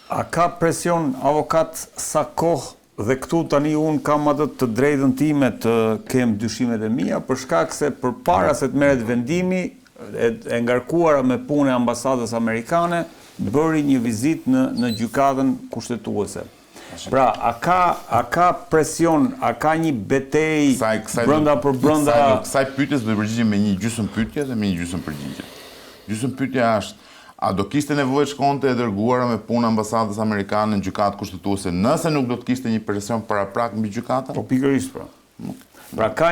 A ka presion avokat sa kohë dhe këtu tani unë kam atë të drejtën time të kem dyshimet e mia për shkak se përpara se të merret vendimi e ngarkuara me punë e ambasadës amerikane bëri një vizitë në gjykatën kushtetuese. Pra, a ka presion, a ka një betejë brenda për brenda? Kësaj pyetjes do të përgjigjem me një gjysmë pyetje dhe me një gjysmë përgjigje. Gjysmë pyetja është: a do kishte nevojë shkonte e dërguara me punë ambasadës amerikane në gjykatë kushtetuese nëse nuk do të kishte një presion paraprak mbi gjykatën? Po pikërisht pra. Pra ka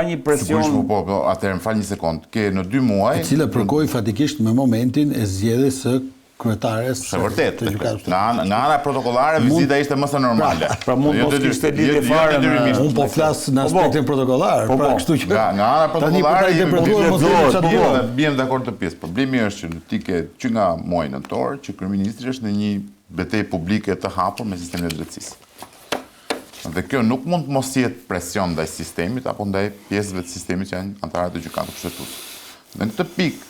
një presion. Po, atëherë më fal një sekond. Ke në 2 muaj, e cila përkoi fatikisht me momentin e zgjedhjes së kryetares së vërtet. Nga ana protokollare vizita ishte më se normale. Pra mund të kishte lidhje fare. Unë po flas në aspektin protokollar, pra kështu që nga ana protokollare biem dakord të pjesë. Problemi është që ti ke që nga muaji nëntor që kryeministri është në një betejë publike të hapur me sistemin e drejtësisë. Dhe kjo nuk mund të mos jetë presion ndaj sistemit apo ndaj pjesëve të sistemit që janë anëtarët e gjykatës kushtetuese. Në këtë pikë,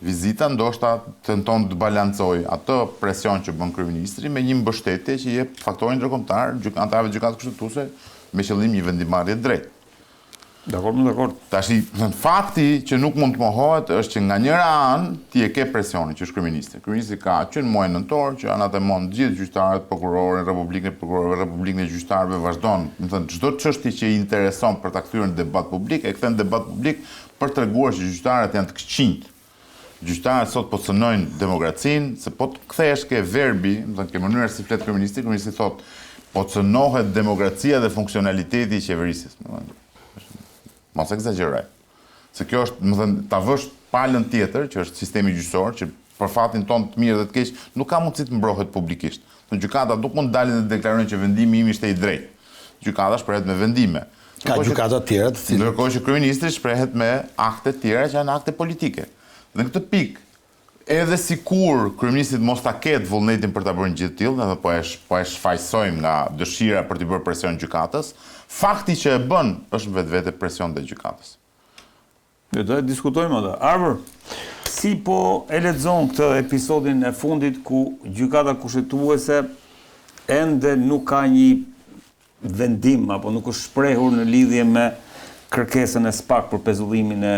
vizita ndoshta tenton të balancojë atë presion që bën kryeministri me një mbështetje që jep faktorin ndërkombëtar anëtarëve të gjykatës kushtetuese me qëllim një vendimmarrje drejtë. Dakord. Tashi, fakti që nuk mund të mohohet është që nga njëra anë ti e ke presionin që është kryeministri. Kryeministri ka që në muajin nëntor që anatemon gjithë gjyqtarët, prokurorën, Republikën e gjyqtarëve vazhdon, do të thënë çdo çështje që i intereson për ta kthyer në debat publik, e kthen në debat publik për treguar që gjyqtarët janë të këqinjt. Gjyqtarët sot po cënojnë demokracinë, se po të kthesh ke verbi, do të thënë ke mënyrë si flet kryeministri thotë po cënohet demokracia dhe funksionaliteti i qeverisjes. Mos egzagjeroj. Se kjo është, më thënë, ta vësh palën tjetër, që është sistemi gjyqësor, që për fatin ton të mirë dhe të keq, nuk ka mundësi të mbrohet publikisht. Në gjykata nuk mund dalin dhe deklarojnë që vendimi im ishte i drejtë. Gjykata shprehet me vendime. Ka gjykata të tjera të cilat. Ndërkohë që kryeministri shprehet me akte të tjera që janë akte politike. Dhe në këtë pikë, edhe sikur kryeministri mos ta ketë vullnetin për ta bërë një gjë të tillë, edhe po e shfaqsojmë nga dëshira për të bërë presion gjykatës, fakti që e bën është vetvete presion te gjykatës. Ne do të diskutojmë atë. Arbër, si po e lexon këtë episodin e fundit ku gjykata kushtetuese ende nuk ka një vendim apo nuk është shprehur në lidhje me kërkesën e SPAK për pezullimin e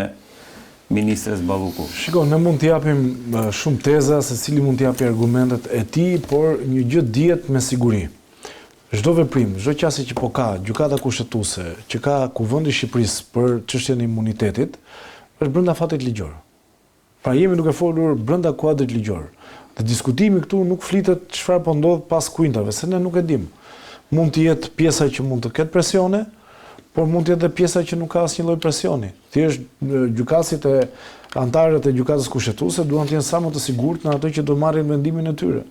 ministres Balluku. Shiko, ne mund të japim shumë teza se cili mund të japi argumentet e tij, por një gjë dihet me siguri. Çdo veprim, çdo qasje që po ka gjykata kushtetuese, që ka Kuvendi i Shqipërisë për çështjen e imunitetit, është brenda fatit ligjor. Pra jemi duke folur brenda kuadrit ligjor. Dhe diskutimi këtu nuk flitet çfarë po ndodh pas kuintave, se ne nuk e dim. Mund të jetë pjesa që mund të ketë presione, por mund të jetë edhe pjesa që nuk ka asnjë lloj presioni. Thjesht gjykatësit e anëtarët e gjykatës kushtetuese duan të jenë sa më të sigurt në ato që do marrin vendimin e tyre.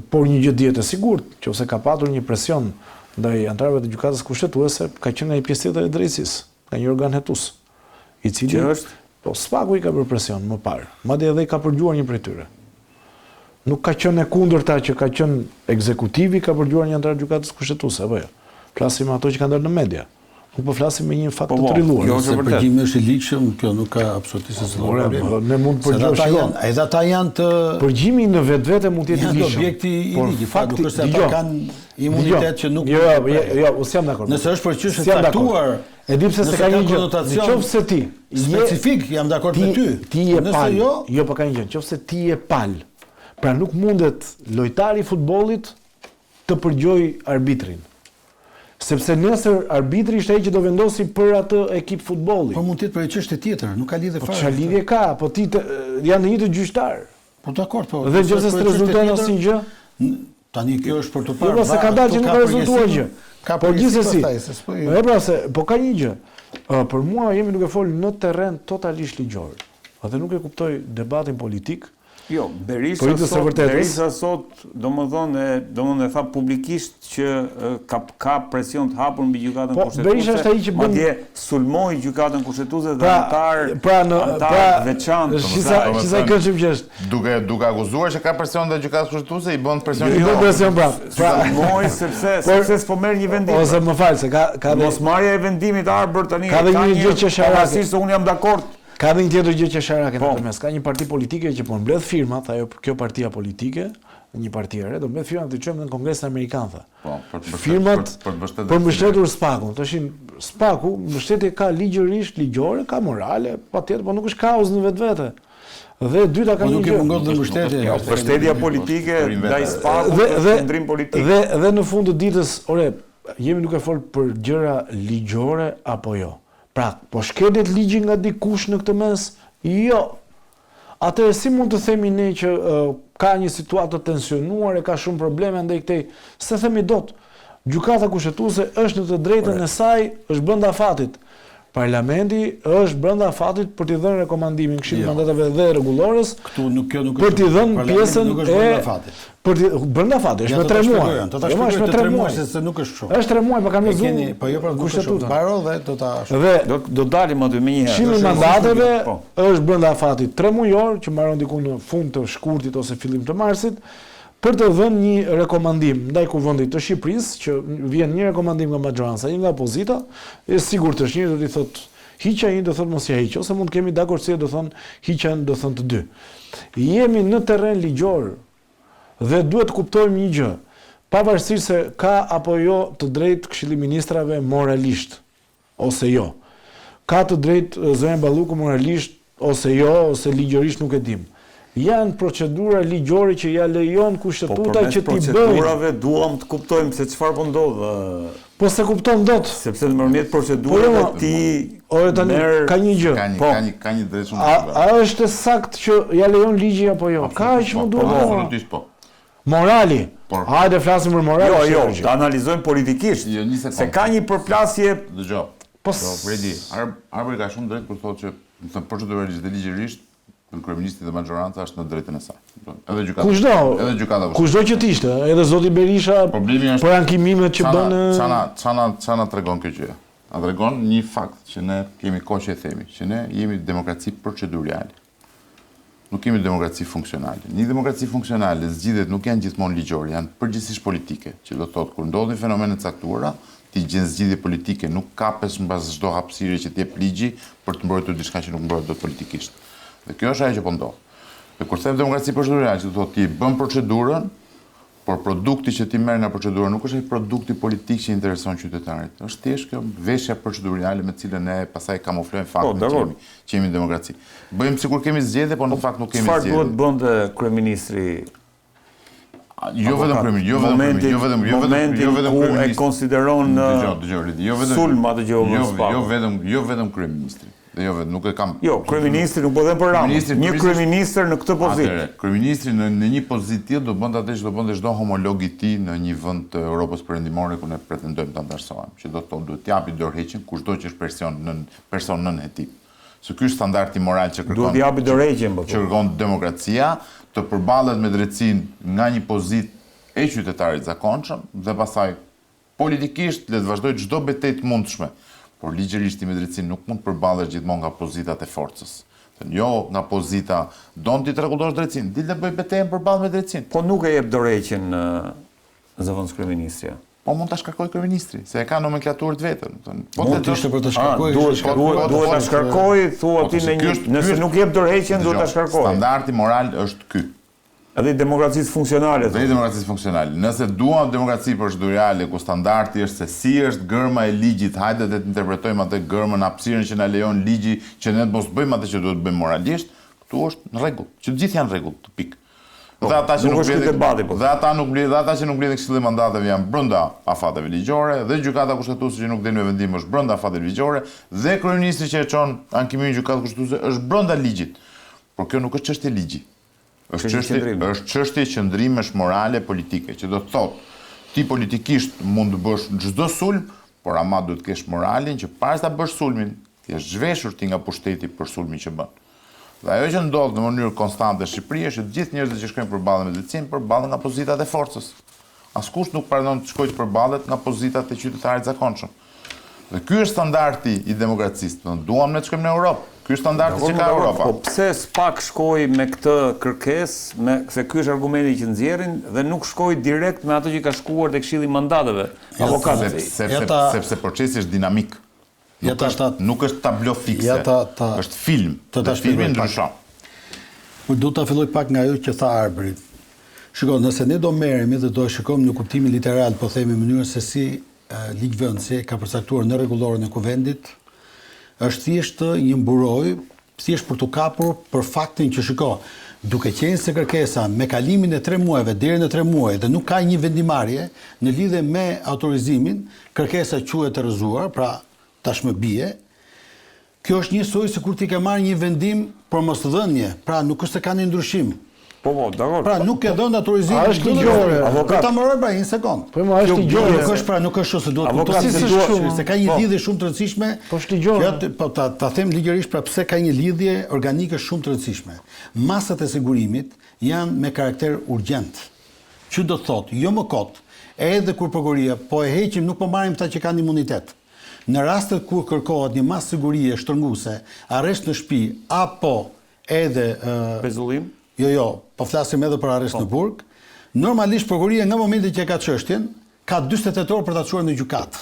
Por një gjë dihet e sigurt, nëse ka patur një presion ndaj anëtarëve të gjykatës kushtetuese, ka qenë një pjesë tjetër e drejtësisë, ka një organ hetues, i cili është po SPAK-u i ka bërë presion më parë, madje edhe i ka përgjuar një prej tyre. Nuk ka qenë e kundërta që ka qenë ekzekutivi ka përgjuar një anëtar gjykatës kushtetuese apo jo. Flasim ato që kanë dalë në media. Nuk po flasim me një fakt të trilluar. Nëse përgjimi është i ligjshëm, kjo nuk ka absolutisht asnjë problem. Ne mund të përgjojmë. Edhe ata janë të përgjimi në vetvete mund të jetë i ligjshëm. Objekti i ligjit. Fakti nuk është se ata kanë imunitet që nuk. Jo, us jam dakord. Nëse është për çështje të caktuar, e di pse se ka një gjë. Nëse ti specifik jam dakord me ty. Ti je pal. Jo, po ka një gjë. Nëse ti je pal, pra nuk mundet lojtari i futbollit të përgjojë arbitrin. Sepse nesër arbitri ishte ai që do vendosi për atë ekip futbolli. Po mund të jetë për çështje tjetër, nuk ka lidhje fare. Po çfarë lidhje ka? Po ti janë në një të gjyqtar. Po dakord, po. Dhe nëse rezulton asnjë gjë, tani kjo është për të parë. Jo, se ka dalë që nuk ka rezultuar gjë. Po gjithsesi. Pra se, po ka një gjë. Për mua jemi duke folur në terren totalisht ligjor. Atë nuk e kuptoj debatin politik. Jo, Berisa sot domethënë tha publikisht që ka presion të hapur mbi gjykatën kushtetuese. Berisha është ai që bën madje sulmoi gjykatën kushtetuese dhe antar veçantë. Çisa këndshëm që është. Duke akuzuar që ka presion ndaj gjykatës kushtetuese, i bën presion jo. Presion pra. Sulmoi sepse s'po merr një vendim. Ose më fal se ka mosmarrja e vendimit Arbër tani. Ka një gjë që sharasi se unë jam dakord. Ka dhe një tjetër gjë që sharake në të mes. Ka një parti politike që po mbledh firmat, kjo partia politike, një parti e re, do mbet firmat të çojmë në Kongresin Amerikan tha. Po, firmat për mbështetur SPAK-un. Tashin SPAK-u mbështetje ka ligjore, ka morale, patjetër, po nuk është kaos në vetvete. Dhe dyta ka një gjë. Po nuk e mbështetje. Mbështetja politike ndaj SPAK-ut, qendrim politik. Dhe në fund të ditës, jemi duke fol për gjëra ligjore apo jo. Pra, po shkelet ligji nga dikush në këtë mes? Jo. Atëherë si mund të themi ne që ka një situatë të tensionuar e ka shumë probleme ndaj këtej? Se themi dot. Gjykata kushtetuese është në të drejtën e saj, është brenda fatit. Parlamenti është brenda fatit për t'i dhënë rekomandimin Këshillit Mandateve dhe Rregullorës. Kjo nuk për t'i dhënë pjesën e brenda fatit, është me 3 muaj. Jo, është me 3 muaj se nuk është kështu. Është 3 muaj, po kanë lexuar. Po jo për kushtetutën. Mbaro dhe do ta. Dhe do dalim aty më një herë. Këshilli Mandateve është brenda fatit 3 mujor që mbaron diku në fund të shkurtit ose fillim të marsit, për të dhënë një rekomandim ndaj Kuvendit të Shqipërisë, që vjen një rekomandim nga majoranca, një nga opozita, e sigurt është një do t'i thotë hiqja, një do thotë mos ja hiq, ose mund të kemi dakordsi do thonë hiqja, do thonë të dy. Jemi në terren ligjor dhe duhet të kuptojmë një gjë, pavarësisht se ka apo jo të drejtë Këshilli i Ministrave moralisht ose jo. Ka të drejtë zëri Balluku moralisht ose jo, ose ligjërisht nuk e dim. Janë procedura ligjore që ja lejon kushtetuta që t'i bëjnë. Po procedurave duam të kuptojmë se çfarë po ndodh. Po se kupton dot. Sepse në përmjet procedurave ti ka një gjë. Ka një drejtë shumë. A është saktë që ja lejon ligji apo jo? Ka që më duhet. Absolutisht po. Morali. Hajde flasim për moral. Jo, të analizojmë politikisht. Se ka një përplasje. Dëgjoj. Po Fredi, Arbëri ka shumë drejt kur thotë që në proceduralisht dhe ligjërisht kryeministri dhe majoranca është në drejtën e saj. Edhe gjykata. Kushdo që t'ishte, edhe zoti Berisha për ankimimet që bën. Çana tregon kjo gjë? Na tregon një fakt që ne kemi kohë që e themi, që ne jemi demokraci procedurale. Nuk kemi demokraci funksionale. Një demokraci funksionale zgjidhjet nuk janë gjithmonë ligjore, janë përgjithsisht politike, që do thotë kur ndodhin fenomene të caktuara, ti gjen zgjidhje politike, nuk kapes mbas çdo hapësire që t'jep ligji për të mbrojtur diçka që nuk mbrohet dot politikisht. Dhe kjo është ajo që po ndodh. Dhe kur them demokraci procedurale, që do thotë ti bën procedurën, por produkti që ti merr nga procedura nuk është ai produkti politik që intereson qytetarit. Është thjesht kjo veshja procedurale me cilën ne pastaj kamuflojmë faktin që jemi demokraci. Bëjmë sikur kemi zgjedhje, por në fakt nuk kemi zgjedhje. Çfarë duhet bënte kryeministri? Jo vetëm ku e konsideron sulm atë që jo vetëm kryeministri. Nuk e kam. Jo, kryeministri nuk po them për Ramën. Një kryeministër në këtë pozitë. Kryeministri në një pozitë tillë do bënte atë që do bënte çdo homolog i tij në një vend të Europës Perëndimore ku ne pretendojmë ta ndërsohemi, që do të thotë duhet t'japi dorëheqjen kushdo që është person nën hetim. Se ky është standardi moral që kërkon. Duhet t'japi dorëheqjen, që kërkon demokracia, të përballet me drejtësinë nga një pozitë e qytetarit zakonshëm dhe pastaj politikisht le të vazhdojë çdo betejë të mundshme. Por ligjërisht me drejtësinë nuk mund të përballesh gjithmonë nga pozitat e forcës. Jo nga pozita don ti tregullosh drejtësinë, dil të bëj betejën përballë me drejtësinë. Po nuk e jep dorëheqjen zëvendës kryeministria. Po mund ta shkarkoj kryeministri, se e ka nomenklaturë të vetën. Po mund të ishte për të shkarkuar. Duhet ta shkarkoj, thua ti nëse nuk jep dorëheqjen duhet ta shkarkoj. Standardi moral është ky. Edhe demokracisë funksionale. Nëse duam demokraci procedurale ku standardi është se si është gërma e ligjit, hajde të interpretojmë atë gërmën hapësirën që na lejon ligji, që ne mos bëjmë atë që duhet bëjmë moralisht, këtu është në rregull. Që të gjithë janë në rregull, pikë. Dhe ata që nuk mbledhin Këshilli i Mandateve janë brenda afateve ligjore, dhe gjykata kushtetuese që nuk del me vendim është brenda afateve ligjore, dhe kryeministri që e çon ankimin gjykatës kushtetuese është brenda ligjit. Por kjo nuk është çështje ligji. Është çështje qëndrimesh morale politike, që do të thotë ti politikisht mund të bësh çdo sulm, por ama duhet të kesh moralin që para se ta bësh sulmin, ti je zhveshur ti nga pushteti për sulmin që bën. Dhe ajo që ndodh në mënyrë konstante në Shqipëri është që gjithë njerëzit që shkojnë përballë me drejtësinë përballen nga pozitat e forcës. Askush nuk pranon të shkojë të përballet nga pozitat e qytetarit zakonshëm. Dhe ky është standardi i demokracisë. Ne duam ne të shkojmë në Europë. Ky është standardi që ka Europa. Po pse SPAK shkoi me këtë kërkesë, se ky është argumenti që nxjerrin dhe nuk shkoi direkt me atë që ka shkuar te Këshilli i Mandateve, avokatët. Sepse procesi është dinamik. Nuk është tablo fikse. Është film. Dhe filmi ndryshon. Unë du ta filloj pak nga ajo që tha Arbëri. Shiko, nëse ne do merremi dhe do shikojmë në kuptimin literal, po themi në mënyrën se si ligjvendësi ka përcaktuar në rregulloren e kuvendit, është thjesht një mburoj, thjesht për të kapur për faktin që shiko, duke qenë se kërkesa me kalimin e 3 muajve deri në 3 muaj dhe nuk ka një vendimarrje në lidhje me autorizimin, kërkesa quhet e rrëzuar, pra tashmë bie. Kjo është njësoj se kur ti ke marrë një vendim për mosdhënie, pra nuk është se ka një ndryshim. Po, dakor. Pra nuk e dhënë autorizim. Është ligjore. Ta mëroj pra një sekond. Po më është ligjore. Nuk është pra nuk është se duhet të kuptosh se ka një lidhje shumë të rëndësishme. Po është ligjore. Po ta them ligjërisht pra pse ka një lidhje organike shumë të rëndësishme. Masat e sigurimit janë me karakter urgjent. Që do të thotë, jo më kot, edhe kur prokuroria po e heqim, nuk po marrim ata që kanë imunitet. Në rastet kur kërkohet një masë sigurie shtrënguese, arrest në shtëpi apo edhe pezullim. Jo, po flasim edhe për arrest në burg. Normalisht prokuroria nga momenti që ka çështjen, ka 48 orë për ta çuar në gjykatë.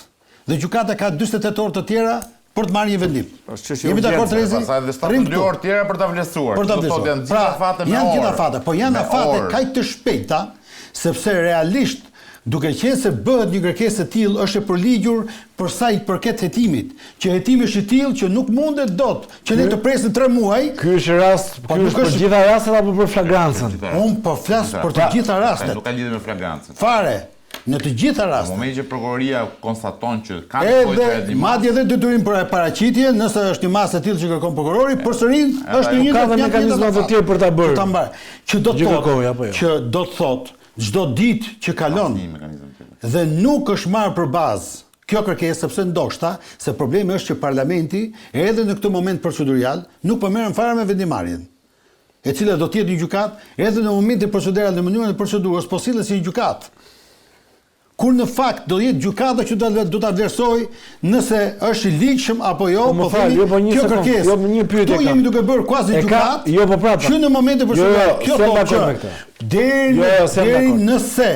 Dhe gjykata ka 48 orë të tjera për të marrë një vendim. Jemi dakord Rezi? Pastaj edhe 72 orë tjera për ta vlerësuar. Do të thotë janë gjitha afate me orë. Janë gjitha afate, po janë afate kaq të shpejta, sepse realisht duke qenë se bëhet një kërkesë e tillë është e përligjur për sa i përket hetimit, që hetimi është i tillë që nuk mundet dot që ne të presim 3 muaj. Ky është rast, ky është për gjitha rastet apo për flagrancën? Unë po flas për të gjitha rastet. Nuk ka lidhje me flagrancën. Fare, në të gjitha rastet. Në momentin që prokuroria konstaton që ka nevojë të edhe madje edhe detyrim për paraqitje, nëse është një masë e tillë që kërkon prokurori, përsërin është një ka mekanizma të tjerë për ta bërë. Që do të thotë çdo ditë që kalon dhe nuk është marrë për bazë kjo kërkesë, sepse ndoshta se problemi është që parlamenti edhe në këtë moment procedurial nuk po merren fare me vendimarrjen, e cila do të jetë një gjykatë edhe në momentin procedural në mënyrën e procedurës, po sillet si një gjykatë. Kur në fakt do jetë gjykata që do ta vlerësoj nëse është i ligjshëm apo jo, po themi kjo kërkesë. Jo, një pyetje. Tu jemi duke bërë quasi gjykatë. Jo, po prapë. Që në momentin procedural, kjo thotë që deri nëse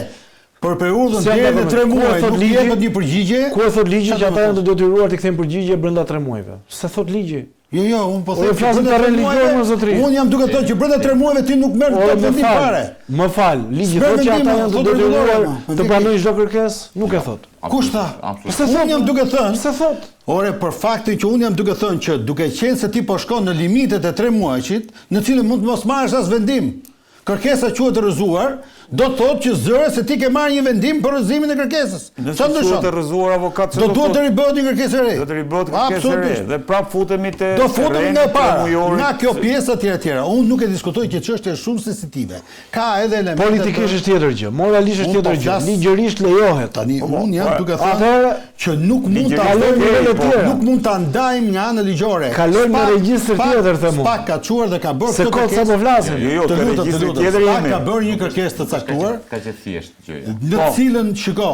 për periudhën deri në 3 muaj nuk jepet një përgjigje. Ku e thot ligji që ata janë të detyruar të kthejnë përgjigje brenda 3 muajve? Se thot ligji. Jo, unë po them. Flasim të religion më zotëri. Unë jam duke thënë që brenda 3 muajve ti nuk merr dot vendim fare. Më fal, ligji thotë që ata janë të detyruar të pranojnë çdo kërkesë, nuk e thot. Kush tha? Unë jam duke thënë. Se thot. Ore, për faktin që unë jam duke thënë që duke qenë se ti po shkon në limitet e 3 muajshit, në cilën mund të mos marrësh as vendim. Kërkesa quhet rrëzuar, do të thotë që zëre se ti ke marrë një vendim për rrëzimin e kërkesës. Nëse quhet rrëzuar avokat, do duhet të ribëhet një kërkesë e re. Do të ribëhet kërkesë e re dhe prap futemi te do futemi nga para. Nga kjo pjesë etj. Unë nuk e diskutoj që çështja është shumë sensitive. Ka edhe elemente politikisht është tjetër gjë, moralisht është tjetër gjë, ligjërisht lejohet. Tani unë jam duke thënë që nuk mund ta kalojmë nivel të tjerë. Nuk mund ta ndajmë nga ana ligjore. Kalojmë në regjistër tjetër themu. Pak ka çuar dhe ka bërë këtë kërkesë. Se po flasim. Jo, te regjistri tjetër jemi. Ka bërë një kërkesë të caktuar. Ka që thjesht gjëja. Në cilën shiko,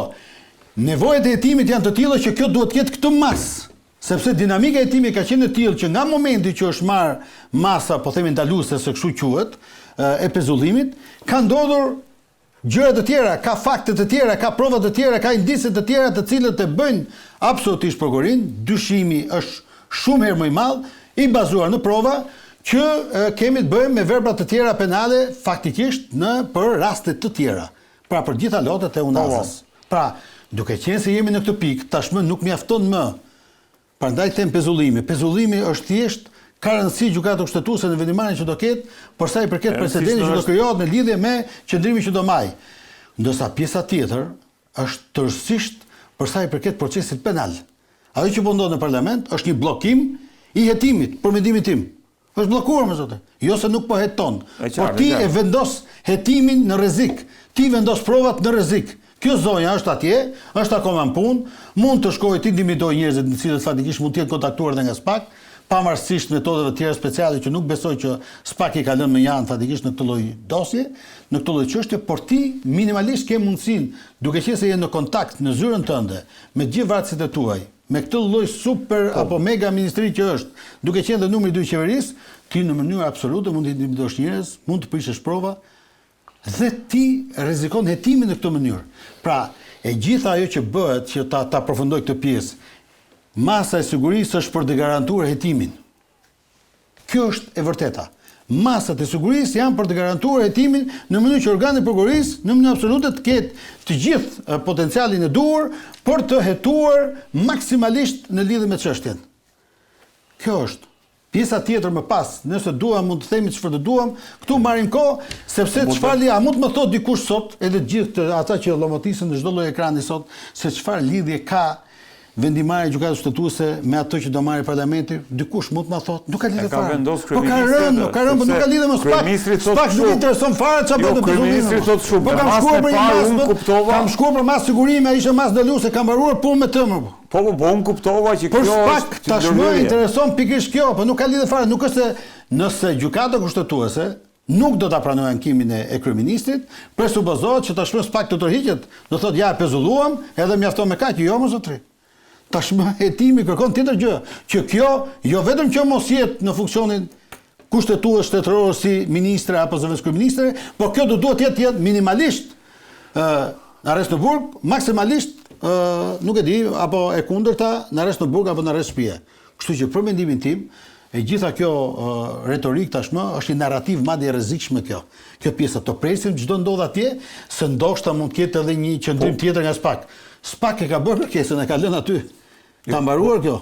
nevojat e hetimit janë të tilla që kjo duhet të jetë këtë masë. Sepse dinamika e hetimit ka qenë e tillë që nga momenti që është marrë masa, po themi ndaluese se kështu quhet, e pezullimit, ka ndodhur gjëra të tjera, ka fakte të tjera, ka prova të tjera, ka indicie të tjera të cilët e bëjnë absolutisht prokurorin, dyshimi është shumë herë më i madh, i bazuar në prova që kemi të bëjmë me verbra të tjera penale faktikisht për raste të tjera. Pra për gjitha lotet e unazës. Pra, duke qenë se jemi në këtë pikë, tashmë nuk mjafton më. Prandaj them pezullimi. Pezullimi është thjesht ka rëndësi gjykata kushtetuese në vendimarrjen që do ketë, për sa i përket precedentit që do krijohet në lidhje me qëndrimin që do maj. Ndërsa pjesa tjetër është tërësisht për sa i përket procesit penal. Ajo që po ndodh në parlament është një bllokim i hetimit, për mendimin tim. Është bllokuar më zotë. Jo se nuk po heton, por ti e vendos hetimin në rrezik. Ti vendos provat në rrezik. Kjo zonja është atje, është akoma në punë, mund të shkojë ti limitoj njerëzit në cilët fatikisht mund të jenë kontaktuar edhe nga SPAK, pavarësisht metodave të tjera speciale që nuk besoj që SPAK i ka lënë në janë fatikisht në këtë lloj dosje, në këtë lloj çështje, por ti minimalisht ke mundësinë, duke qenë se je në kontakt në zyrën tënde me gjithë varësit e tuaj, me këtë lloj super apo mega ministri që është, duke qenë dhe numri 2 i qeverisë, ti në mënyrë absolute mund të intimidojsh njerëz, mund të prishësh prova dhe ti rrezikon hetimin në këtë mënyrë. Pra, e gjitha ajo që bëhet që ta përfundoj këtë pjesë, masa e sigurisë është për të garantuar hetimin. Kjo është e vërteta. masat e sigurisë janë për të garantuar hetimin në mënyrë që organet e prokurorisë në mënyrë absolute të ketë të gjithë potencialin e duhur për të hetuar maksimalisht në lidhje me çështjen. Kjo është. Pjesa tjetër më pas, nëse duam mund të themi çfarë të duam, këtu marrim kohë, sepse çfarë a mund të më thotë dikush sot, edhe gjithë ata që llomotisën në çdo lloj ekrani sot, se çfarë lidhje ka vendimarrja e gjykatës kushtetuese me ato që do marrë parlamenti, dikush mund të ma thotë, nuk ka lidhje fare. Po ka rënë, po nuk ka lidhje me SPAK. SPAK nuk intereson fare çfarë bëhet me kryeministri thotë shumë. Po kam shkuar për unë kuptova. Kam shkuar për mas sigurimi, ai ishte mas daluese, kam mbaruar punë me tëmër. Po unë kuptova që kjo është SPAK tashmë intereson pikërisht kjo, po nuk ka lidhje fare, nuk është se nëse gjykata kushtetuese nuk do ta pranojë ankimin e kryeministrit, presupozohet që tashmë SPAK të tërhiqet, do thotë ja e pezulluam, edhe mjafton me kaq, jo më zotri. Tashmë hetimi kërkon tjetër gjë, që kjo jo vetëm që mos jetë në funksionin kushtetues shtetëror si ministre apo zëvendës kryeministre, por kjo do duhet jetë minimalisht arrest në burg, maksimalisht nuk e di, apo e kundërta në arrest në burg apo në arrest shtëpie. Kështu që për mendimin tim, e gjitha kjo retorik tashmë është një narrativ madje e rrezikshme kjo. Kjo pjesa të presim çdo ndodh atje, se ndoshta mund të ketë edhe një qendrim tjetër nga SPAK. SPAK e ka bërë kërkesën, e ka lënë aty. Ka mbaruar kjo.